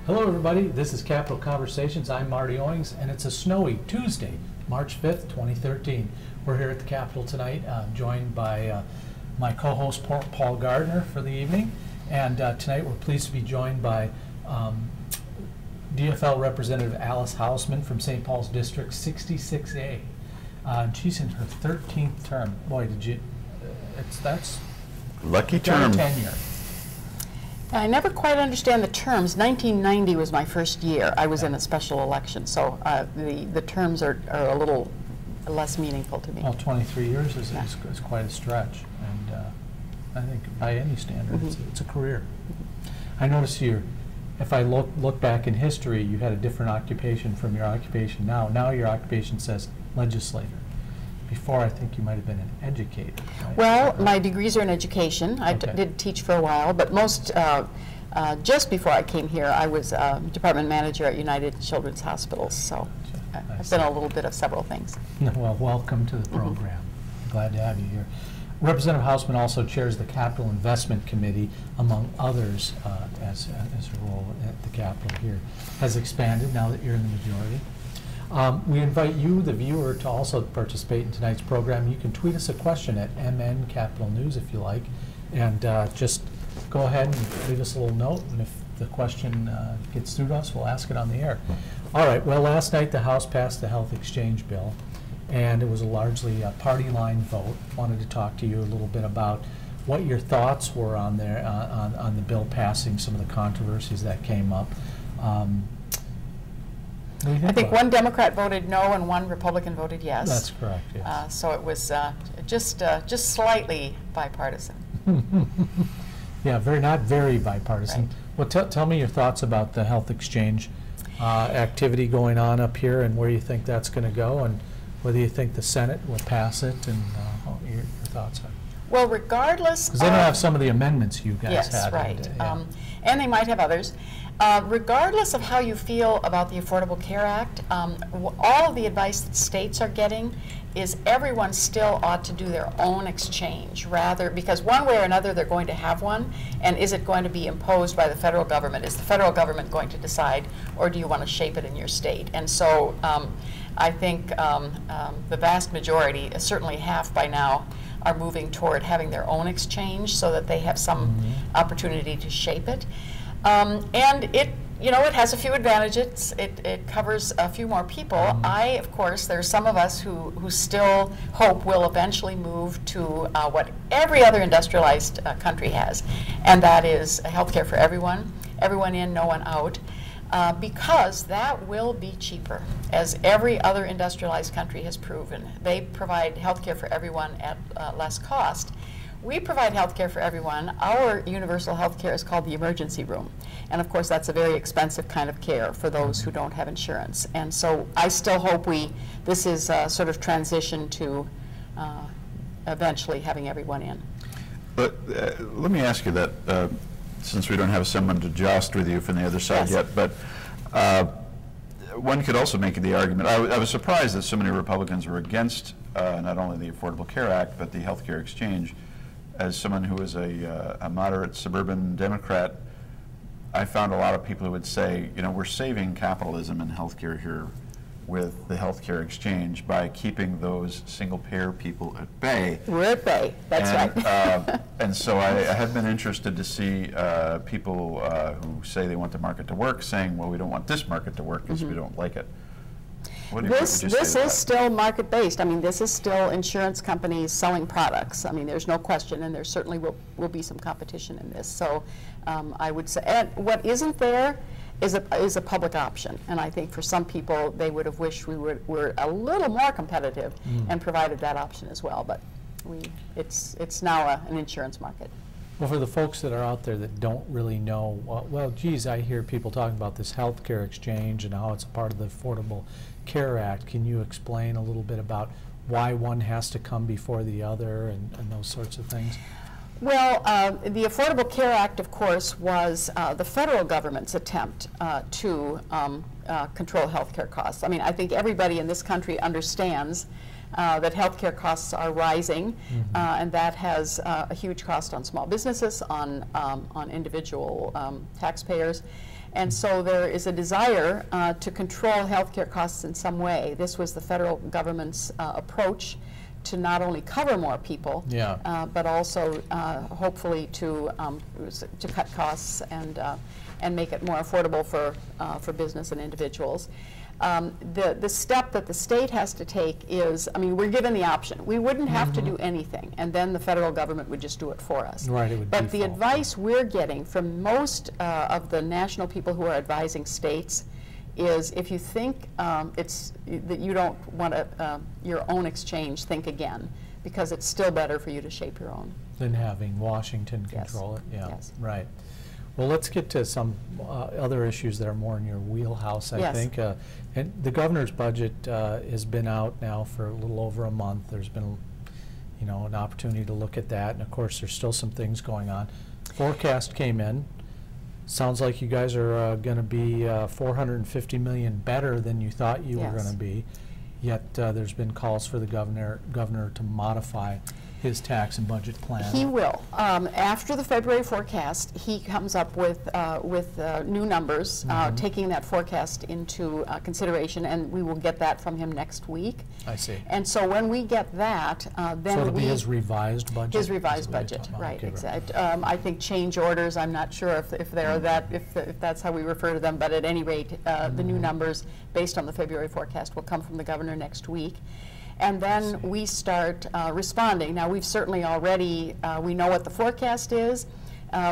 Hello everybody, this is Capital Conversations. I'm Marty Owings, and it's a snowy Tuesday, March 5th, 2013. We're here at the Capitol tonight, joined by my co-host Paul Gardner for the evening. And tonight we're pleased to be joined by DFL Representative Alice Hausman from St. Paul's District 66A. She's in her 13th term. Boy, did you, that's lucky term. Tenure. I never quite understand the terms. 1990 was my first year. I was in a special election, so the terms are a little less meaningful to me. Well, 23 years is quite a stretch, and I think by any standard, it's a career. I notice here, if I look back in history, you had a different occupation from your occupation now. Now your occupation says legislator. Before, I think you might have been an educator. Right? Well, my degrees are in education. I did teach for a while, but just before I came here, I was department manager at United Children's Hospitals, so I've been a little bit of several things. Well, welcome to the program. Glad to have you here. Representative Hausman also chairs the Capital Investment Committee, among others, as her role at the Capitol here has expanded now that you're in the majority. We invite you, the viewer, to also participate in tonight's program. You can tweet us a question at MN Capital News if you like, and just go ahead and leave us a little note, and if the question gets through to us, we'll ask it on the air. All right, well, last night the House passed the health exchange bill, and it was a largely party line vote. Wanted to talk to you a little bit about what your thoughts were on there, on the bill passing, some of the controversies that came up. I think one Democrat voted no and one Republican voted yes. That's correct, yes. So it was just slightly bipartisan. Yeah, not very bipartisan. Right. Well, tell me your thoughts about the health exchange activity going on up here, and where you think that's going to go, and whether you think the Senate will pass it, and what your thoughts are. Well, regardless, because they don't have some of the amendments you guys had. Yes, right. Yeah. And they might have others. Regardless of how you feel about the Affordable Care Act, all of the advice that states are getting is everyone still ought to do their own exchange, rather, because one way or another they're going to have one, and is it going to be imposed by the federal government? Is the federal government going to decide, or do you want to shape it in your state? And so I think the vast majority, certainly half by now, are moving toward having their own exchange so that they have some opportunity to shape it. And it has a few advantages. It covers a few more people. Of course, there's some of us who still hope will eventually move to what every other industrialized country has, and that is health care for everyone in, no one out, because that will be cheaper, as every other industrialized country has proven. They provide health care for everyone at less cost. We provide health care for everyone. Our universal health care is called the emergency room. And of course, that's a very expensive kind of care for those who don't have insurance. And so I still hope this is a sort of transition to eventually having everyone in. But let me ask you that, since we don't have someone to joust with you from the other side yet, but one could also make the argument, I was surprised that so many Republicans were against not only the Affordable Care Act, but the health care exchange. As someone who is a moderate suburban Democrat, I found a lot of people who would say, we're saving capitalism and healthcare here with the healthcare exchange by keeping those single-payer people at bay. We're at bay, that's right. And so I have been interested to see people who say they want the market to work saying, well, we don't want this market to work because we don't like it. This is still market-based. I mean, this is still insurance companies selling products. I mean, there's no question, and there certainly will be some competition in this. So I would say, and what isn't there is a public option. And I think for some people, they would have wished we were a little more competitive and provided that option as well. But it's now an insurance market. Well, for the folks that are out there that don't really know, well, geez, I hear people talking about this health care exchange and how it's a part of the Affordable Care Act. Can you explain a little bit about why one has to come before the other and those sorts of things? Well, the Affordable Care Act, of course, was the federal government's attempt to control health care costs. I mean, I think everybody in this country understands that healthcare costs are rising, and that has a huge cost on small businesses, on individual taxpayers. And so there is a desire to control healthcare costs in some way. This was the federal government's approach to not only cover more people, but also hopefully to cut costs and make it more affordable for business and individuals. The step that the state has to take is, I mean, we're given the option. We wouldn't have to do anything, and then the federal government would just do it for us. Right, it would but the default. advice we're getting from most of the national people who are advising states is, if you think that you don't want your own exchange, think again, because it's still better for you to shape your own. Than having Washington control it. Yeah, right. Well, let's get to some other issues that are more in your wheelhouse, I think. And the governor's budget has been out now for a little over a month. There's been, an opportunity to look at that, and of course, there's still some things going on. Forecast came in. Sounds like you guys are going to be $450 million better than you thought you were going to be. Yet there's been calls for the governor to modify his tax and budget plan. He will. After the February forecast, he comes up with new numbers, taking that forecast into consideration, and we will get that from him next week. I see. And so when we get that, then so it'll be his revised budget? His revised budget, right, exactly. I think change orders, I'm not sure if they're if that's how we refer to them, but at any rate, the new numbers based on the February forecast will come from the governor next week. And then we start responding. Now, we've certainly already, we know what the forecast is.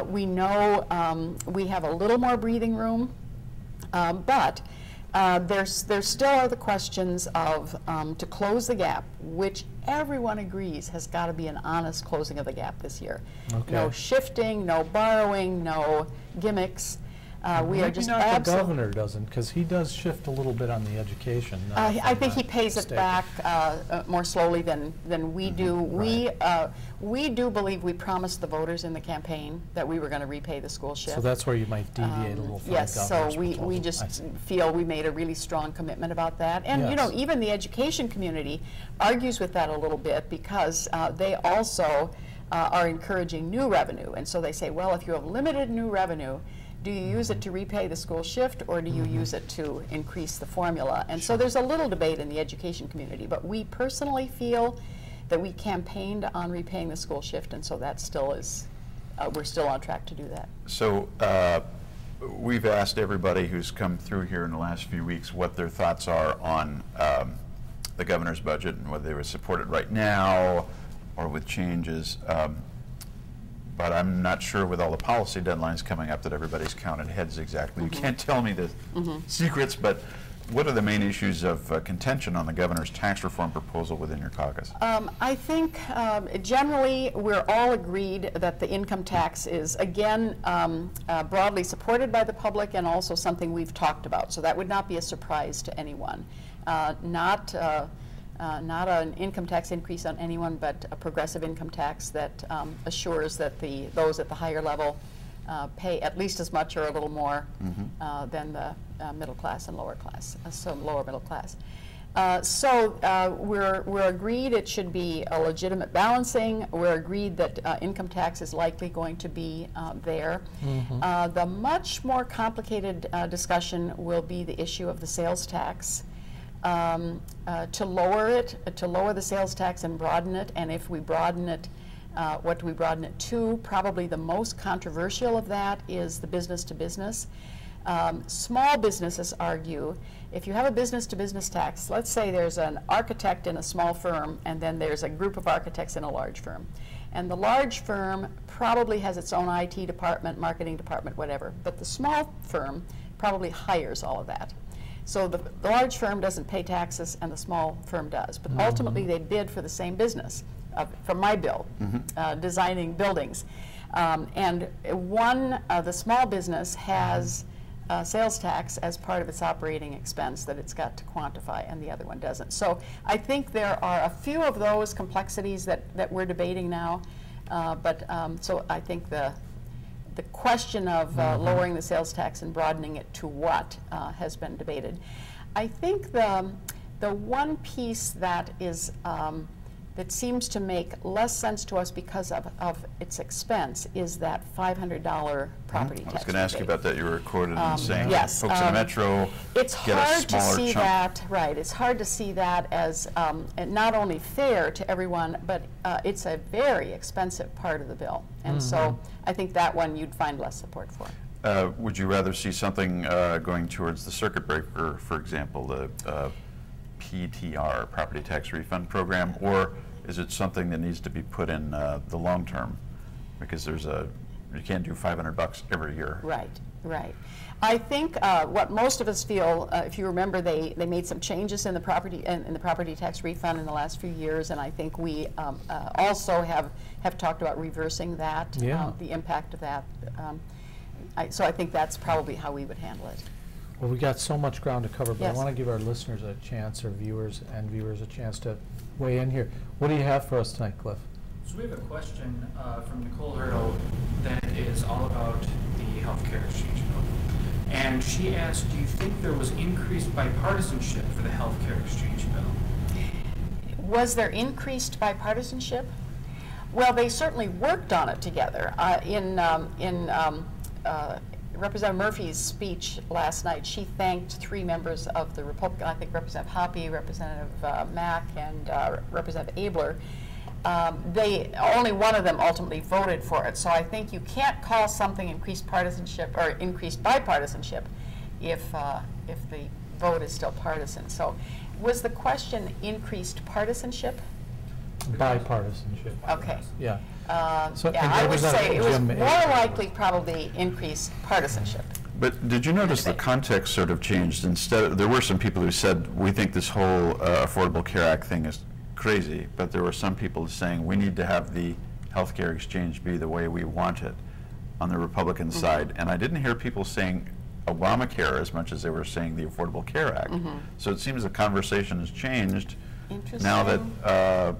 We know we have a little more breathing room, but there still are the questions of to close the gap, which everyone agrees has got to be an honest closing of the gap this year. Okay. No shifting, no borrowing, no gimmicks. We are just not the governor doesn't, because he does shift a little bit on the education. I think he pays it back more slowly than we do. Right. We do believe we promised the voters in the campaign that we were going to repay the school shift. So that's where you might deviate a little from yes, the governor's so we just feel we made a really strong commitment about that. And even the education community argues with that a little bit, because they also are encouraging new revenue. And so they say, well, if you have limited new revenue, do you use it to repay the school shift, or do you use it to increase the formula? And so there's a little debate in the education community, but we personally feel that we campaigned on repaying the school shift, and so that still is, we're still on track to do that. So we've asked everybody who's come through here in the last few weeks what their thoughts are on the governor's budget and whether they would support it right now or with changes. But I'm not sure with all the policy deadlines coming up that everybody's counted heads exactly. You can't tell me the secrets, but what are the main issues of contention on the governor's tax reform proposal within your caucus? I think generally we're all agreed that the income tax is, again, broadly supported by the public and also something we've talked about. So that would not be a surprise to anyone. Not an income tax increase on anyone, but a progressive income tax that assures that those at the higher level pay at least as much or a little more than the middle class and lower class, so lower middle class. We're agreed it should be a legitimate balancing. We're agreed that income tax is likely going to be there. The much more complicated discussion will be the issue of the sales tax. To lower the sales tax and broaden it, and if we broaden it, what do we broaden it to? Probably the most controversial of that is the business-to-business. Small businesses argue, if you have a business-to-business tax, let's say there's an architect in a small firm, and then there's a group of architects in a large firm. And the large firm probably has its own IT department, marketing department, whatever, but the small firm probably hires all of that. So the large firm doesn't pay taxes and the small firm does, but ultimately they bid for the same business, from my bill, designing buildings. And the small business has sales tax as part of its operating expense that it's got to quantify, and the other one doesn't. So I think there are a few of those complexities that we're debating now, so I think the question of lowering the sales tax and broadening it to what has been debated. I think the one piece that is that seems to make less sense to us because of its expense is that $500 property tax I was going to ask you rebate. about that. You were quoted in saying yes, folks in the metro It's get a hard to smaller see chunk. that, right, it's hard to see that as not only fair to everyone, but it's a very expensive part of the bill. And so I think that one you'd find less support for. Would you rather see something going towards the circuit breaker, for example, the PTR, Property Tax Refund Program, or is it something that needs to be put in the long term? Because you can't do $500 every year. Right, right. I think what most of us feel, if you remember, they made some changes in the property tax refund in the last few years, and I think we also have talked about reversing that, the impact of that. So I think that's probably how we would handle it. Well, we got so much ground to cover, but Yes. I want to give our listeners a chance, or viewers a chance to weigh in here. What do you have for us tonight, Cliff? So we have a question from Nicole Hurdle that is all about the healthcare exchange bill. And she asked, do you think there was increased bipartisanship for the healthcare exchange bill? Was there increased bipartisanship? Well, they certainly worked on it together. Representative Murphy's speech last night, she thanked 3 members of the Republican, I think Representative Hoppe, Representative Mack, and Representative Abler. Only one of them ultimately voted for it. So I think you can't call something increased partisanship or increased bipartisanship if the vote is still partisan. So was the question increased partisanship? Bipartisanship. Okay. Yeah. So, Yeah, and I would say it was Jim more Abler. likely probably increased partisanship. But did you notice the context sort of changed? Instead, there were some people who said, we think this whole Affordable Care Act thing is crazy, but there were some people saying we need to have the healthcare exchange be the way we want it on the Republican side. And I didn't hear people saying Obamacare as much as they were saying the Affordable Care Act. So it seems the conversation has changed now that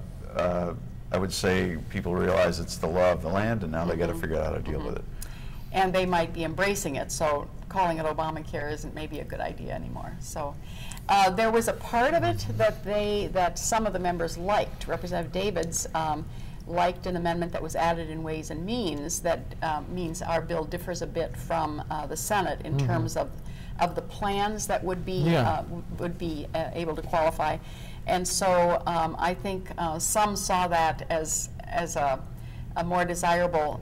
I would say people realize it's the law of the land, and now they got to figure out how to deal with it. And they might be embracing it, so calling it Obamacare isn't maybe a good idea anymore. So there was a part of it that some of the members liked. Representative Davids liked an amendment that was added in Ways and Means that means our bill differs a bit from the Senate in terms of the plans that would be able to qualify. And so I think some saw that as a more desirable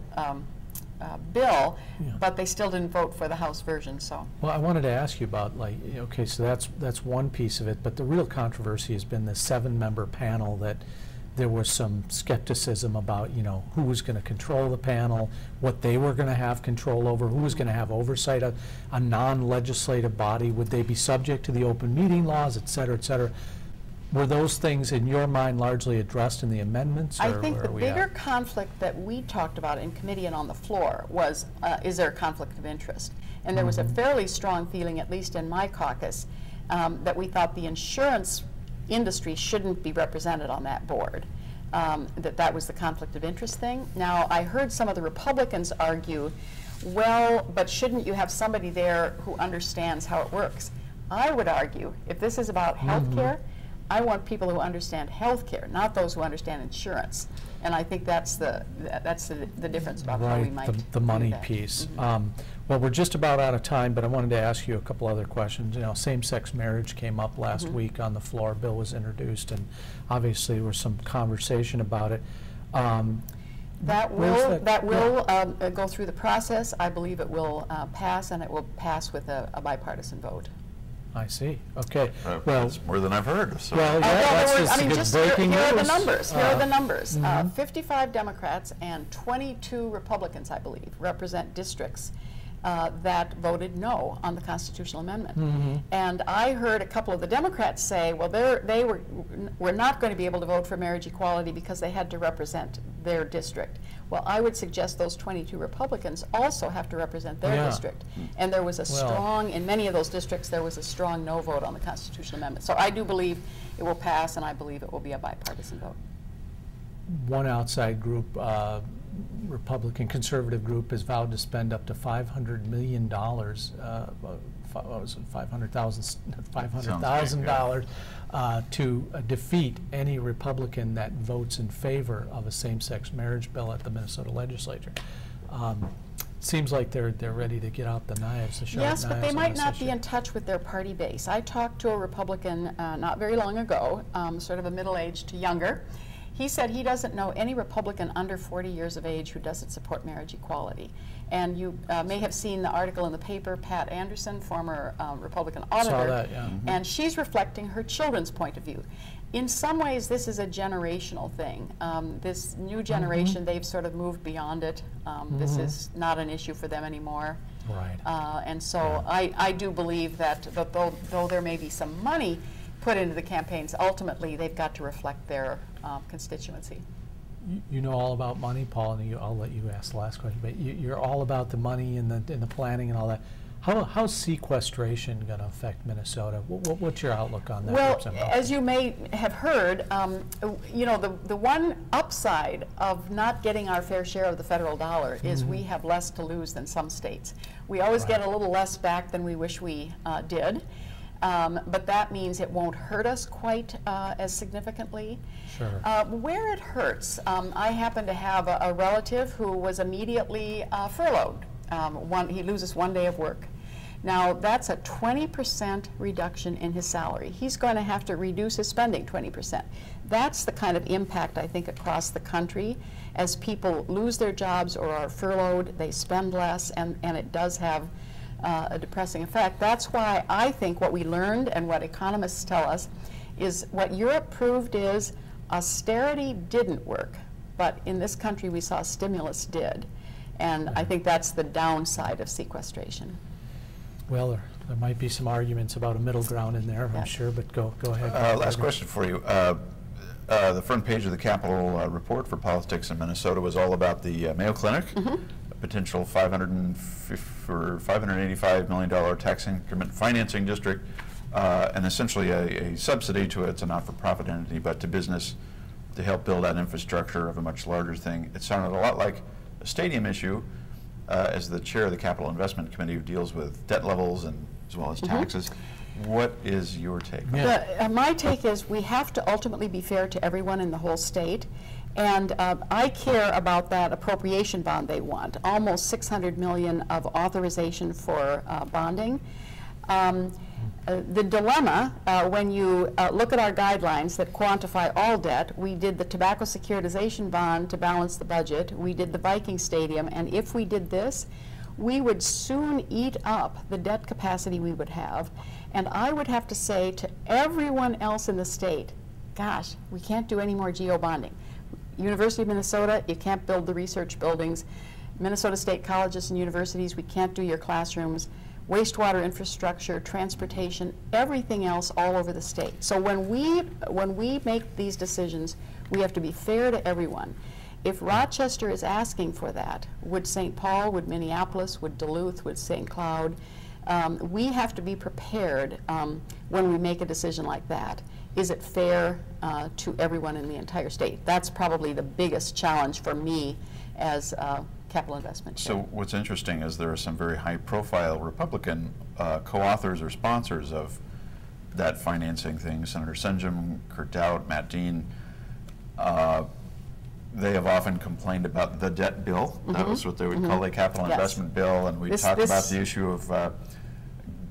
bill, but they still didn't vote for the House version. So. Well, I wanted to ask you about, like, okay, so that's one piece of it, but the real controversy has been the 7-member panel that there was some skepticism about, who was going to control the panel, what they were going to have control over, who was going to have oversight of a non-legislative body, would they be subject to the open meeting laws, et cetera, et cetera. Were those things in your mind largely addressed in the amendments? I or think where the are we bigger at? conflict that we talked about in committee and on the floor was, is there a conflict of interest? And there was a fairly strong feeling, at least in my caucus, that we thought the insurance industry shouldn't be represented on that board, that was the conflict of interest thing. Now, I heard some of the Republicans argue, well, but shouldn't you have somebody there who understands how it works? I would argue, if this is about health care, I want people who understand health care, not those who understand insurance. And I think that's the difference about how we might the do money that. piece. Well, we're just about out of time, but I wanted to ask you a couple other questions. Same-sex marriage came up last week on the floor. Bill was introduced, and obviously there was some conversation about it. That will go through the process. I believe it will pass, and it will pass with a bipartisan vote. I see. Okay. Well, Well, that's more than I've heard. So. well, yeah, that's breaking here are the news. numbers. Here are the numbers. 55 Democrats and 22 Republicans, I believe, represent districts that voted no on the constitutional amendment. And I heard a couple of the Democrats say, well, they were not going to be able to vote for marriage equality because they had to represent their district. Well, I would suggest those 22 Republicans also have to represent their district. And there was a strong, in many of those districts, there was a strong no vote on the constitutional amendment. So I do believe it will pass, and I believe it will be a bipartisan vote. One outside group, Republican conservative group, has vowed to spend up to $500 million what was it, $500,000 to defeat any Republican that votes in favor of a same-sex marriage bill at the Minnesota legislature. Seems like they're ready to get out the knives, the sharp knives. Yes, but they might not be issue. in touch with their party base. I talked to a Republican not very long ago, sort of a middle-aged to younger. He said he doesn't know any Republican under 40 years of age who doesn't support marriage equality. And you may have seen the article in the paper, Pat Anderson, former Republican auditor, Saw that, yeah. and she's reflecting her children's point of view. In some ways, this is a generational thing. This new generation, they've sort of moved beyond it. This is not an issue for them anymore. Right. And so I do believe that though there may be some money put into the campaigns, ultimately they've got to reflect their constituency. You know all about money, Paul, and I'll let you ask the last question, but you're all about the money and the planning and all that. How's sequestration going to affect Minnesota? What's your outlook on that? Well, as you may have heard, you know, the one upside of not getting our fair share of the federal dollar is we have less to lose than some states. We always get a little less back than we wish we did. But that means it won't hurt us quite as significantly. Sure. Where it hurts, I happen to have a relative who was immediately furloughed. He loses 1 day of work. Now, that's a 20% reduction in his salary. He's going to have to reduce his spending 20%. That's the kind of impact, I think, across the country. As people lose their jobs or are furloughed, they spend less, and it does have a depressing effect. That's why I think what we learned and what economists tell us is what Europe proved is austerity didn't work, but in this country we saw stimulus did. And I think that's the downside of sequestration. Well, there might be some arguments about a middle ground in there, I'm sure, but go ahead. Last question for you. The front page of the Capitol report for politics in Minnesota was all about the Mayo Clinic, a potential $585 million tax increment financing district, and essentially a subsidy to it's a not-for-profit entity, but to business to help build out infrastructure of a much larger thing. It sounded a lot like a stadium issue. As the chair of the Capital Investment Committee who deals with debt levels and as well as taxes, what is your take? My take is we have to ultimately be fair to everyone in the whole state, and I care about that appropriation bond they want, almost $600 million of authorization for bonding. The dilemma, when you look at our guidelines that quantify all debt, we did the tobacco securitization bond to balance the budget, we did the Viking Stadium, and if we did this, we would soon eat up the debt capacity we would have. And I would have to say to everyone else in the state, gosh, we can't do any more geo-bonding. University of Minnesota, you can't build the research buildings. Minnesota State colleges and universities, we can't do your classrooms. Wastewater infrastructure, transportation, everything else all over the state. So when we make these decisions, we have to be fair to everyone. If Rochester is asking for that, would St. Paul, would Minneapolis, would Duluth, would St. Cloud, we have to be prepared when we make a decision like that. Is it fair to everyone in the entire state? That's probably the biggest challenge for me as Capital Investment Chair. So what's interesting is there are some very high-profile Republican co-authors or sponsors of that financing thing. Senator Senjum, Kurt Dowd, Matt Dean. They have often complained about the debt bill. That was what they would call a capital investment bill, and we talked about the issue of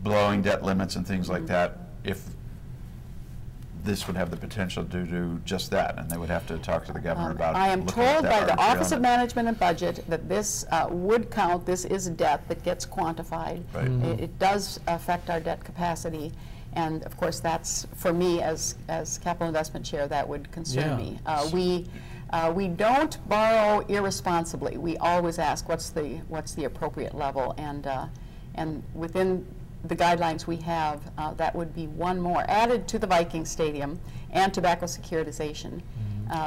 blowing debt limits and things like that. If this would have the potential to do just that, and they would have to talk to the governor about. I am told by the Office of Management and Budget that this would count. This is debt that gets quantified. Right. It does affect our debt capacity, and of course that's, for me as Capital Investment Chair, that would concern me. We don't borrow irresponsibly. We always ask what's the appropriate level, and within the guidelines we have, that would be one more added to the Viking Stadium and tobacco securitization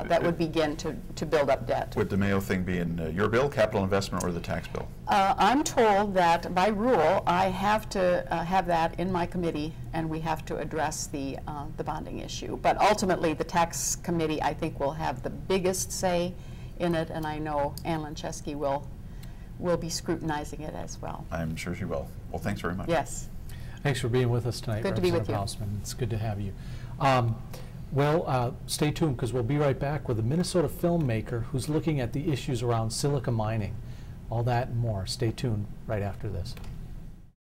that would begin to build up debt. Would the Mayo thing be in your bill, capital investment, or the tax bill? I'm told that by rule I have to have that in my committee, and we have to address the bonding issue. But ultimately the tax committee, I think, will have the biggest say in it, and I know Ann Lancheski will be scrutinizing it as well. I'm sure she will. Well, thanks very much. Yes. Thanks for being with us tonight, Good to be with Representative you. Hausman. It's good to have you. Stay tuned, because we'll be right back with a Minnesota filmmaker who's looking at the issues around silica mining. All that and more. Stay tuned right after this.